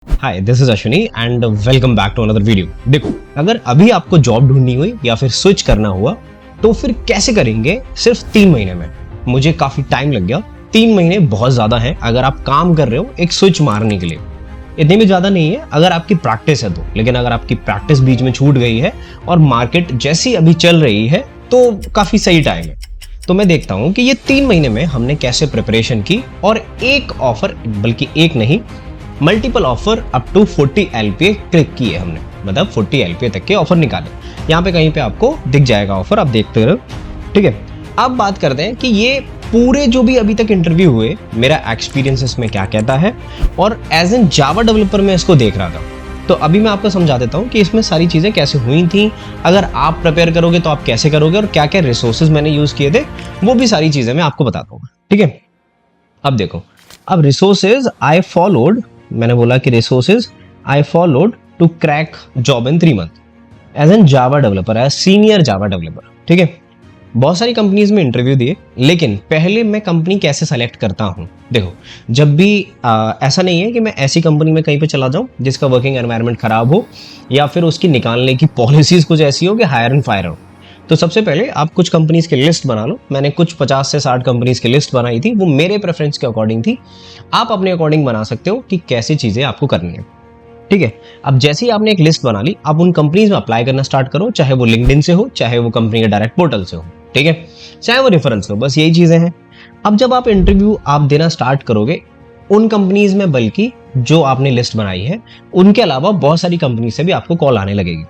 Hi, this is Ashwini and welcome back to another video. देखो, अगर अभी आपको जॉब ढूंढनी हुई या फिर स्विच करना हुआ तो फिर कैसे करेंगे सिर्फ 3 महीने में। मुझे काफी टाइम लग गया, 3 महीने बहुत ज्यादा है अगर आप काम कर रहे हो एक स्विच मारने के लिए। इतने भी ज्यादा नहीं है अगर आपकी प्रैक्टिस है तो, लेकिन अगर आपकी प्रैक्टिस बीच में छूट गई है और मार्केट जैसी अभी चल रही है तो काफी सही टाइम है। तो मैं देखता हूं कि ये 3 महीने में हमने कैसे प्रिपरेशन की और एक ऑफर, बल्कि एक नहीं, multiple offer up to 40 LPA click किए हमने, मतलब 40 LPA तक के ऑफर निकाले। यहाँ पे कहीं पे आपको दिख जाएगा ऑफर, आप देखते रहो। ठीक है, अब बात करते हैं कि ये पूरे जो भी अभी तक इंटरव्यू हुए, मेरा एक्सपीरियंस इसमें क्या कहता है और एज एन जावा डेवलपर मैं इसको देख रहा था। तो अभी मैं आपको समझा देता हूँ कि इसमें सारी चीज़ें कैसे हुई थी, अगर आप प्रिपेयर करोगे तो आप कैसे करोगे और क्या क्या रिसोर्सेज मैंने यूज़ किए थे, वो भी सारी चीज़ें मैं आपको बताता हूँ। ठीक है, अब देखो, अब रिसोर्सेज आई फॉलोड, मैंने बोला कि resources I followed to crack job in 3 month as an Java developer, as senior Java developer. ठीक है, बहुत सारी कंपनीज में इंटरव्यू दिए, लेकिन पहले मैं कंपनी कैसे सेलेक्ट करता हूँ। देखो, जब भी ऐसा नहीं है कि मैं ऐसी कंपनी में कहीं पे चला जाऊँ जिसका वर्किंग एनवायरनमेंट खराब हो या फिर उसकी निकालने की पॉलिसीज कुछ ऐसी हो कि हायर एंड फायर हो। तो सबसे पहले आप कुछ कंपनीज की लिस्ट बना लो। मैंने कुछ 50 से 60 कंपनीज की लिस्ट बनाई थी, वो मेरे प्रेफरेंस के अकॉर्डिंग थी। आप अपने अकॉर्डिंग बना सकते हो कि कैसी चीजें आपको करनी है। ठीक है, अब जैसे ही आपने एक लिस्ट बना ली, आप उन कंपनीज में अप्लाई करना स्टार्ट करो, चाहे वो लिंक्डइन से हो, चाहे वो कंपनी के डायरेक्ट पोर्टल से हो। ठीक है, चाहे वो रेफरेंस हो, बस यही चीजें हैं। अब जब आप इंटरव्यू आप देना स्टार्ट करोगे उन कंपनीज में, बल्कि जो आपने लिस्ट बनाई है उनके अलावा बहुत सारी कंपनी से भी आपको कॉल आने लगेगी।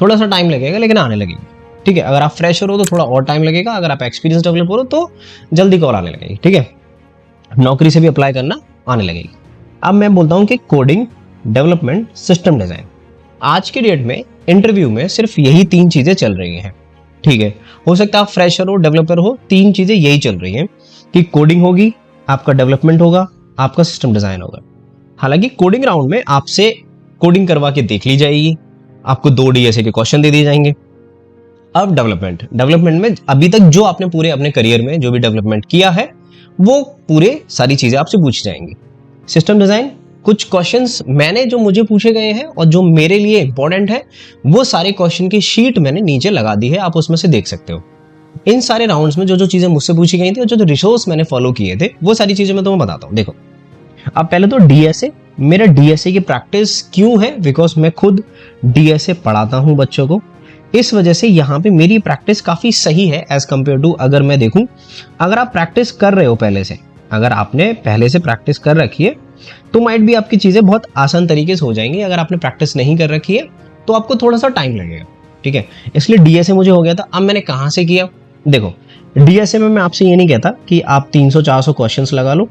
थोड़ा सा टाइम लगेगा लेकिन आने लगेगी। ठीक है, अगर आप फ्रेशर हो तो थोड़ा और टाइम लगेगा, अगर आप एक्सपीरियंस डेवलपर हो तो जल्दी कॉल आने लगेगी। ठीक है, नौकरी से भी अप्लाई करना आने लगेगी। अब मैं बोलता हूं कि कोडिंग, डेवलपमेंट, सिस्टम डिजाइन, आज के डेट में इंटरव्यू में सिर्फ यही 3 चीजें चल रही हैं। ठीक है, हो सकता है आप फ्रेशर हो, डेवलपर हो, 3 चीजें यही चल रही हैं कि कोडिंग होगी, आपका डेवलपमेंट होगा, आपका सिस्टम डिजाइन होगा। हालांकि कोडिंग राउंड में आपसे कोडिंग करवा के देख ली जाएगी, आपको 2 DSA के क्वेश्चन दे दिए जाएंगे। अब डेवलपमेंट में अभी तक जो आपने पूरे अपने करियर में जो भी डेवलपमेंट किया है वो पूरे सारी चीजें आपसे पूछी जाएंगी। सिस्टम डिजाइन, कुछ क्वेश्चंस मैंने जो मुझे पूछे गए हैं और जो मेरे लिए इंपॉर्टेंट है, वो सारे क्वेश्चन की शीट मैंने नीचे लगा दी है, आप उसमें से देख सकते हो। इन सारे राउंड्स में जो जो चीजें मुझसे पूछी गई थी और जो जो रिसोर्स मैंने फॉलो किए थे, वो सारी चीजें मैं तुम्हें बताता हूँ। देखो, अब पहले तो DSA, मेरा DSA की प्रैक्टिस क्यों है, बिकॉज मैं खुद DSA पढ़ाता हूँ बच्चों को, इस वजह से यहाँ पे मेरी प्रैक्टिस काफी सही है एज कंपेयर टू, अगर मैं देखूं, अगर आप प्रैक्टिस कर रहे हो पहले से, अगर आपने पहले से प्रैक्टिस कर रखी है तो माइट भी आपकी चीजें बहुत आसान तरीके से हो जाएंगी। अगर आपने प्रैक्टिस नहीं कर रखी है तो आपको थोड़ा सा टाइम लगेगा। ठीक है, इसलिए DSA मुझे हो गया था। अब मैंने कहाँ से किया, देखो, DSA में मैं आपसे ये नहीं कहता कि आप 300-400 क्वेश्चन लगा लो।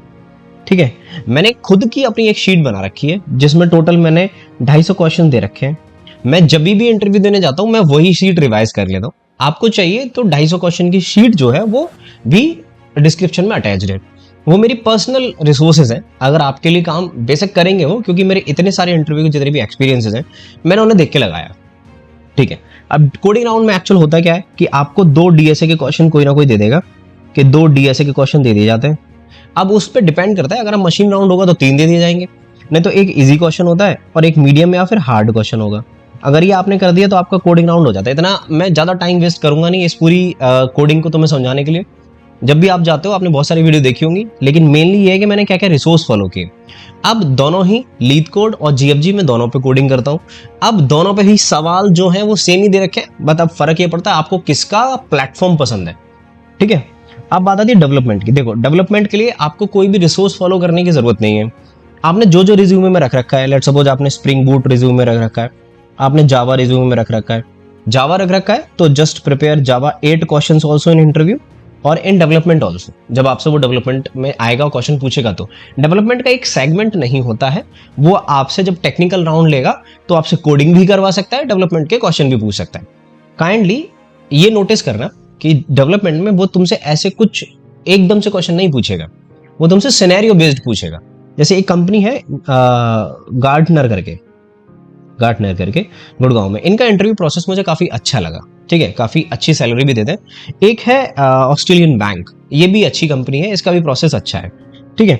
ठीक है, मैंने खुद की अपनी एक शीट बना रखी है जिसमें टोटल मैंने 250 क्वेश्चन दे रखे हैं। मैं जब भी इंटरव्यू देने जाता हूं मैं वही शीट रिवाइज कर लेता हूं। आपको चाहिए तो 250 क्वेश्चन की शीट जो है वो भी डिस्क्रिप्शन में अटैच्ड है। वो मेरी पर्सनल रिसोर्सेज हैं, अगर आपके लिए काम बेशक करेंगे वो, क्योंकि मेरे इतने सारे इंटरव्यू के जितने भी एक्सपीरियंसेस हैं मैंने उन्हें देख के लगाया। ठीक है, अब कोडिंग राउंड में एक्चुअल होता क्या है कि आपको 2 DSA के क्वेश्चन कोई ना कोई दे देगा, कि 2 DSA के क्वेश्चन दे दिए जाते हैं। अब उस पर डिपेंड करता है, अगर हम मशीन राउंड होगा तो 3 दे दिए जाएंगे, नहीं तो एक इजी क्वेश्चन होता है और एक मीडियम या फिर हार्ड क्वेश्चन होगा। अगर ये आपने कर दिया तो आपका कोडिंग राउंड हो जाता है। इतना मैं ज्यादा टाइम वेस्ट करूंगा नहीं इस पूरी कोडिंग को तुम्हें समझाने के लिए। जब भी आप जाते हो आपने बहुत सारी वीडियो देखी होंगी, लेकिन मेनली ये है कि मैंने क्या क्या रिसोर्स फॉलो किए। अब दोनों ही लीड कोड और GFG में दोनों पे कोडिंग करता हूँ। अब दोनों पे ही सवाल जो है वो सेम ही दे रखे हैं, बट अब फर्क ये पड़ता है आपको किसका प्लेटफॉर्म पसंद है। ठीक है, अब बात आती है डेवलपमेंट की। देखो, डेवलपमेंट के लिए आपको कोई भी रिसोर्स फॉलो करने की जरूरत नहीं है। आपने जो जो रिज्यूमे में रख रखा है, लेट्स सपोज आपने स्प्रिंग बूट रिज्यूमे में रख रखा है, आपने जावा रिज्यूमे में रख रखा है, जावा रख रखा है तो just prepare Java 8 questions also in interview और इन डेवलपमेंट आल्सो। जब आपसे वो डेवलपमेंट में आएगा क्वेश्चन पूछेगा तो डेवलपमेंट का एक सेगमेंट नहीं होता है, वो आपसे जब टेक्निकल राउंड लेगा तो आपसे कोडिंग भी करवा सकता है, डेवलपमेंट के क्वेश्चन भी पूछ सकता है। काइंडली ये नोटिस करना कि डेवलपमेंट में वो तुमसे ऐसे कुछ एकदम से क्वेश्चन नहीं पूछेगा, वो तुमसे सिनेरियो बेस्ड पूछेगा। जैसे एक कंपनी है गार्टनर करके गुड़गांव में, इनका इंटरव्यू प्रोसेस मुझे काफी अच्छा लगा। ठीक है, काफी अच्छी सैलरी भी देते हैं। एक है ऑस्ट्रेलियन बैंक, ये भी अच्छी कंपनी है, इसका भी प्रोसेस अच्छा है। ठीक है,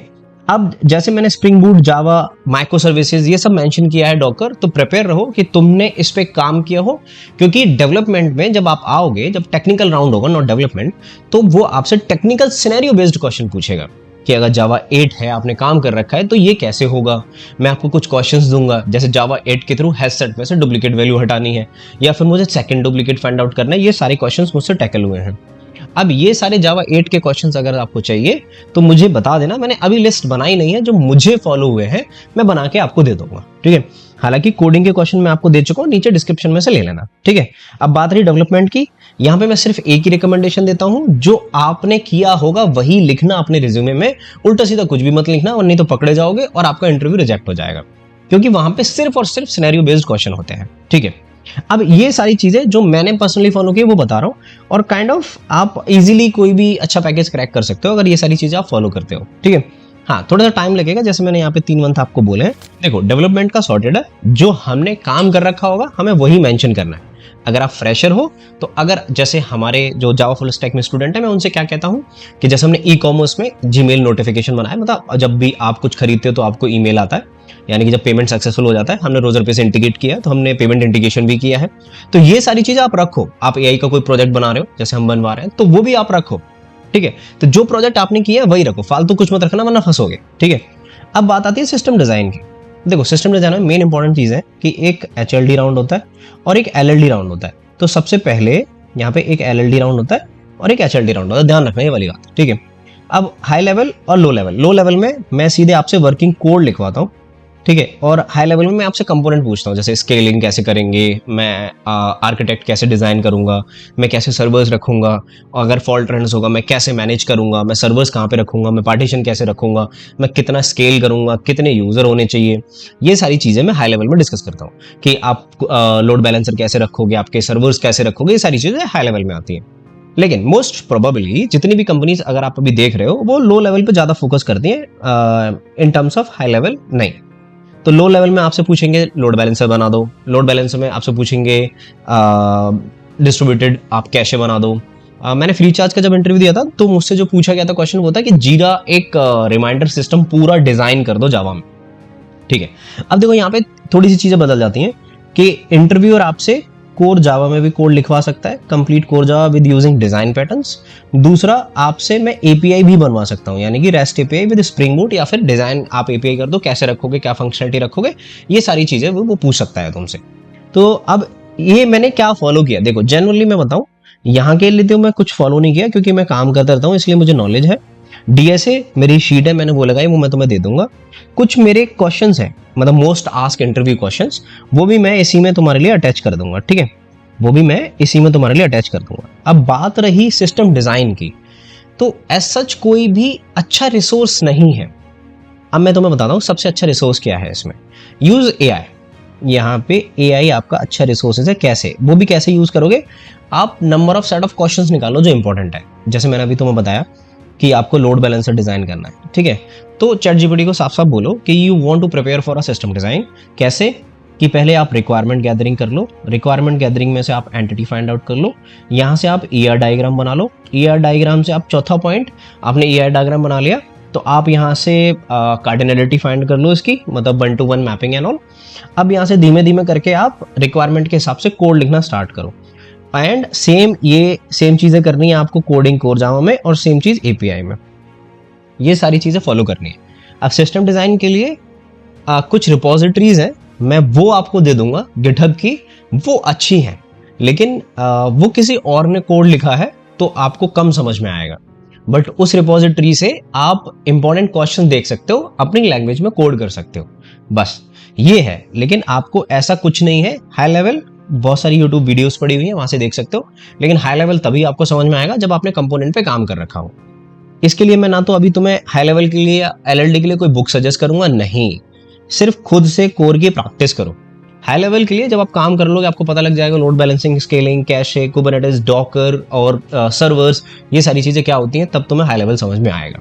अब जैसे मैंने स्प्रिंग बूट, जावा, माइक्रो सर्विसेज ये सब मेंशन किया है, डॉकर, तो प्रिपेयर रहो कि तुमने इस पे काम किया हो, क्योंकि डेवलपमेंट में जब आप आओगे, जब टेक्निकल राउंड होगा, नॉट डेवलपमेंट, तो वो आपसे टेक्निकल सिनेरियो बेस्ड क्वेश्चन पूछेगा कि अगर जावा 8 है, आपने काम कर रखा है, तो ये कैसे होगा। मैं आपको कुछ क्वेश्चंस दूंगा, जैसे जावा 8 के थ्रू हैश सेट में से डुप्लीकेट वैल्यू हटानी है, या फिर मुझे सेकंड डुप्लीकेट फाइंड आउट करना है। ये सारे क्वेश्चंस मुझसे टैकल हुए हैं। अब ये सारे जावा 8 के क्वेश्चंस अगर आपको चाहिए तो मुझे बता देना, मैंने अभी लिस्ट बनाई नहीं है, जो मुझे फॉलो हुए हैं मैं बना के आपको दे दूंगा, ठीक है। हालांकि कोडिंग के क्वेश्चन मैं आपको दे चुका हूं, नीचे डिस्क्रिप्शन में से ले लेना, ठीक है। अब बात रही डेवलपमेंट की, यहां पे मैं सिर्फ एक ही रिकमेंडेशन देता हूं, जो आपने किया होगा वही लिखना अपने रिज्यूमे में, उल्टा सीधा कुछ भी मत लिखना, और नहीं तो पकड़े जाओगे और आपका इंटरव्यू रिजेक्ट हो जाएगा, क्योंकि वहां पे सिर्फ और सिर्फ सिनेरियो बेस्ड क्वेश्चन होते हैं, ठीक है। अब ये सारी चीजें जो मैंने पर्सनली फॉलो की वो बता रहा हूं, और काइंड ऑफ आप इजीली कोई भी अच्छा पैकेज क्रैक कर सकते हो अगर ये सारी चीजें आप फॉलो करते हो, ठीक है। हाँ, थोड़ा सा टाइम लगेगा, जैसे मैंने यहाँ पे 3 मंथ आपको बोले हैं। देखो, डेवलपमेंट का सॉर्टेड है, जो हमने काम कर रखा होगा हमें वही मेंशन करना है। अगर आप फ्रेशर हो तो, अगर जैसे हमारे जो जावा फुल स्टैक में स्टूडेंट है, मैं उनसे क्या कहता हूँ कि जैसे हमने ई कॉमर्स में जीमेल नोटिफिकेशन बनाया, मतलब जब भी आप कुछ खरीदते हो तो आपको ईमेल आता है, यानी कि जब पेमेंट सक्सेसफुल हो जाता है, हमने रोजर पे से इंटीग्रेट किया है, तो हमने पेमेंट इंटीग्रेशन भी किया है। तो ये सारी चीजें आप रखो। आप एआई का कोई प्रोजेक्ट बना रहे हो, जैसे हम बनवा रहे हैं, तो वो भी आप रखो, ठीक है। तो जो प्रोजेक्ट आपने किया है वही रखो, फालतू कुछ मत रखना, वरना फंसोगे, ठीक है। अब बात आती है सिस्टम डिजाइन की। देखो, सिस्टम डिजाइन में मेन इंपॉर्टेंट चीज है कि एक HLD राउंड होता है और एक LLD राउंड होता है। तो सबसे पहले यहाँ पे एक LLD राउंड होता है और एक HLD राउंड होता है, ध्यान रखना ये वाली बात, ठीक है। अब हाई लेवल और लो लेवल, लो लेवल में मैं सीधे आपसे वर्किंग कोड लिखवाता हूँ, ठीक है। और हाई लेवल में मैं आपसे कंपोनेंट पूछता हूँ, जैसे स्केलिंग कैसे करेंगे, मैं आर्किटेक्ट कैसे डिजाइन करूंगा, मैं कैसे सर्वर्स रखूंगा, अगर फॉल्ट रन्स होगा मैं कैसे मैनेज करूंगा, मैं सर्वर्स कहाँ पे रखूंगा, मैं पार्टीशन कैसे रखूंगा, मैं कितना स्केल करूंगा, कितने यूजर होने चाहिए। ये सारी चीजें मैं हाई लेवल में डिस्कस करता हूँ कि आप लोड बैलेंसर कैसे रखोगे, आपके सर्वर्स कैसे रखोगे, ये सारी चीजें हाई लेवल में आती है। लेकिन मोस्ट प्रोबेबली जितनी भी कंपनीज अगर आप अभी देख रहे हो, वो लो लेवल पे ज्यादा फोकस करती हैं in terms of high level नहीं। तो लो लेवल में आपसे पूछेंगे लोड बैलेंसर बना दो, लोड बैलेंसर में आपसे पूछेंगे डिस्ट्रीब्यूटेड आप कैशे बना दो। मैंने फ्री चार्ज का जब इंटरव्यू दिया था तो मुझसे जो पूछा गया था क्वेश्चन वो था कि जीरा एक रिमाइंडर सिस्टम पूरा डिजाइन कर दो जावा में, ठीक है। अब देखो, यहाँ पे थोड़ी सी चीजें बदल जाती हैं कि इंटरव्यूअर आपसे कोर जावा में भी कोड लिखवा सकता है, complete core Java with using design patterns. दूसरा, आपसे मैं एपीआई भी बनवा सकता हूं, यानी कि rest API with spring boot, या फिर डिजाइन आप एपीआई कर दो, कैसे रखोगे, क्या फंक्शनलिटी रखोगे, ये सारी चीजें वो पूछ सकता है तुमसे। तो अब ये मैंने क्या फॉलो किया, देखो जनरली मैं बताऊं, यहाँ के लिए तो मैं कुछ फॉलो नहीं किया, क्योंकि मैं काम करता रहता हूँ, इसलिए मुझे नॉलेज है। डीएसए मेरी शीट है, मैंने वो लगाई, वो मैं तुम्हें दे दूंगा। कुछ मेरे क्वेश्चंस हैं, मतलब मोस्ट आस्क इंटरव्यू क्वेश्चंस, वो भी मैं इसी में तुम्हारे लिए अटैच कर दूंगा, ठीक है। वो भी मैं इसी में तुम्हारे लिए अटैच कर दूंगा। अब बात रही सिस्टम डिजाइन की, तो एज सच कोई भी अच्छा रिसोर्स नहीं है। अब मैं तुम्हें बताता हूँ सबसे अच्छा रिसोर्स क्या है इसमें। Use AI. यहाँ पे एआई आपका अच्छा रिसोर्सेज है। कैसे, वो भी कैसे यूज करोगे, आप number of set of questions निकालो जो इंपॉर्टेंट है। जैसे मैंने अभी तुम्हें बताया कि आपको लोड बैलेंसर डिजाइन करना है, ठीक है। तो चैट जीपीटी को साफ साफ बोलो कि you want to prepare for a system design. कैसे, कि पहले आप रिक्वायरमेंट गैदरिंग कर लो, रिक्वायरमेंट गैदरिंग में से आप एंटिटी फाइंड आउट कर लो, यहाँ से आप ईआर डायग्राम बना लो, ईआर डायग्राम से आप चौथा पॉइंट, आपने ईआर डायग्राम बना लिया तो आप यहाँ से कार्डिनलिटी फाइंड कर लो इसकी, मतलब 1 to 1 मैपिंग एंड ऑल। अब यहाँ से धीमे धीमे करके आप रिक्वायरमेंट के हिसाब से कोड लिखना स्टार्ट करो। एंड सेम चीजें करनी है आपको कोडिंग कोर जावा में, और सेम चीज एपीआई में, ये सारी चीजें फॉलो करनी है। अब सिस्टम डिजाइन के लिए कुछ रिपोजिटरीज हैं, मैं वो आपको दे दूंगा गिटहब की, वो अच्छी हैं, लेकिन वो किसी और ने कोड लिखा है तो आपको कम समझ में आएगा। बट उस रिपोजिटरी से आप इंपॉर्टेंट क्वेश्चन देख सकते हो, अपनी लैंग्वेज में कोड कर सकते हो, बस ये है। लेकिन आपको ऐसा कुछ नहीं है। हाई लेवल बहुत सारी यूट्यूब वीडियोस पड़ी हुई है, वहां से देख सकते हो, लेकिन हाई लेवल तभी आपको समझ में आएगा जब आपने कंपोनेंट पे काम कर रखा हो। इसके लिए मैं ना तो अभी तुम्हें हाई लेवल के लिए या एलएलडी के लिए कोई बुक सजेस्ट करूंगा, नहीं, सिर्फ खुद से कोर की प्रैक्टिस करो। हाई लेवल के लिए जब आप काम कर लोगे आपको पता लग जाएगा load balancing, scaling, cache, Kubernetes, Docker और सर्वर्स, ये सारी चीजें क्या होती हैं, तब तुम्हें हाई लेवल समझ में आएगा।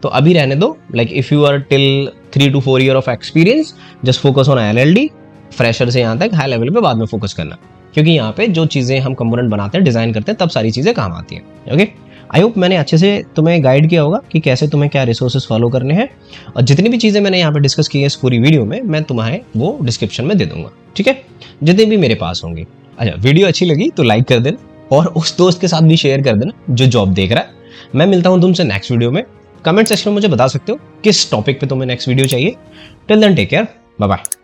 तो अभी रहने दो, like if you are till 3 to 4 year of experience, just focus on LLD. Fresher से यहाँ तक हाई लेवल पे बाद में फोकस करना, क्योंकि यहाँ पे जो चीजें हम कंपोनेंट बनाते हैं, डिजाइन करते हैं, तब सारी चीजें काम आती हैं। ओके, आई होप मैंने अच्छे से तुम्हें गाइड किया होगा कि कैसे तुम्हें क्या रिसोर्सेज फॉलो करने हैं, और जितनी भी चीज़ें मैंने यहाँ पे डिस्कस की है इस पूरी वीडियो में, मैं तुम्हें वो डिस्क्रिप्शन में दे दूंगा, ठीक है, जितनी भी मेरे पास होंगी। अच्छा, वीडियो अच्छी लगी तो लाइक कर देना और उस दोस्त के साथ भी शेयर कर देना जो जॉब देख रहा है। मैं मिलता हूँ तुमसे नेक्स्ट वीडियो में। कमेंट सेक्शन में मुझे बता सकते हो किस टॉपिक पे तुम्हें नेक्स्ट वीडियो चाहिए। Till then take care, bye bye.